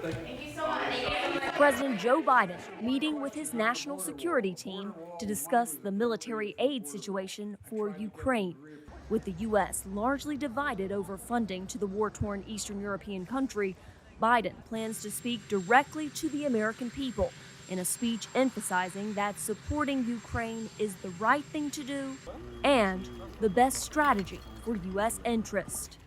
Thank you so much. President Joe Biden meeting with his national security team to discuss the military aid situation for Ukraine, with the U.S. largely divided over funding to the war-torn Eastern European country. Biden plans to speak directly to the American people in a speech emphasizing that supporting Ukraine is the right thing to do and the best strategy for U.S. interest.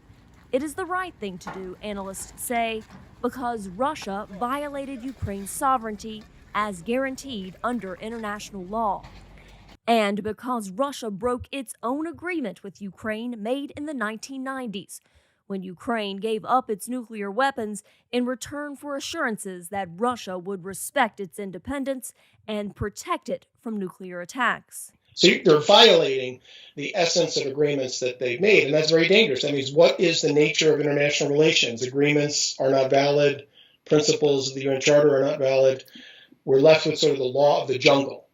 It is the right thing to do, analysts say, because Russia violated Ukraine's sovereignty as guaranteed under international law, and because Russia broke its own agreement with Ukraine made in the 1990s, when Ukraine gave up its nuclear weapons in return for assurances that Russia would respect its independence and protect it from nuclear attacks. So they're violating the essence of agreements that they've made, and that's very dangerous. That means, what is the nature of international relations? Agreements are not valid. Principles of the UN Charter are not valid. We're left with sort of the law of the jungle.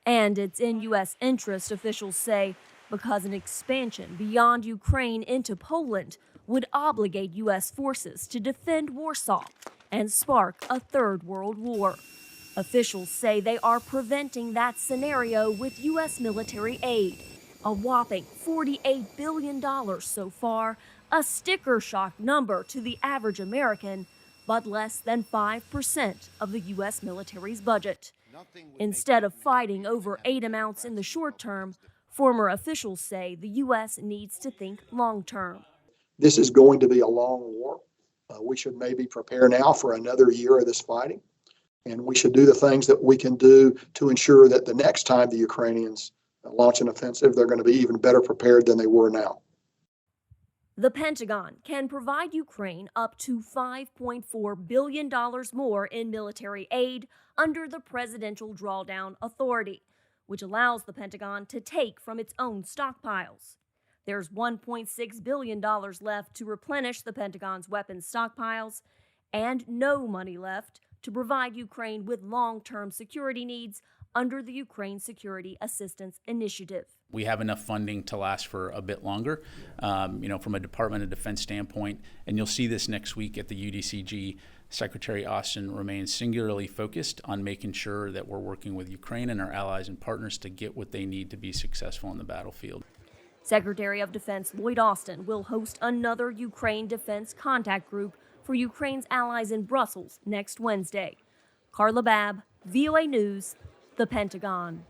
And it's in U.S. interest, officials say, because an expansion beyond Ukraine into Poland would obligate U.S. forces to defend Warsaw and spark a third world war. Officials say they are preventing that scenario with U.S. military aid, a whopping $48 billion so far, a sticker shock number to the average American, but less than 5% of the U.S. military's budget. Instead of fighting over aid amounts in the short term, former officials say the U.S. needs to think long term. This is going to be a long war. We should maybe prepare now for another year of this fighting. And we should do the things that we can do to ensure that the next time the Ukrainians launch an offensive, they're going to be even better prepared than they were now. The Pentagon can provide Ukraine up to $5.4 billion more in military aid under the Presidential Drawdown Authority, which allows the Pentagon to take from its own stockpiles. There's $1.6 billion left to replenish the Pentagon's weapons stockpiles, and no money left to provide Ukraine with long-term security needs under the Ukraine Security Assistance Initiative. We have enough funding to last for a bit longer, from a Department of Defense standpoint, and you'll see this next week at the UDCG. Secretary Austin remains singularly focused on making sure that we're working with Ukraine and our allies and partners to get what they need to be successful on the battlefield. Secretary of Defense Lloyd Austin will host another Ukraine Defense Contact Group for Ukraine's allies in Brussels next Wednesday. Carla Babb, VOA News, the Pentagon.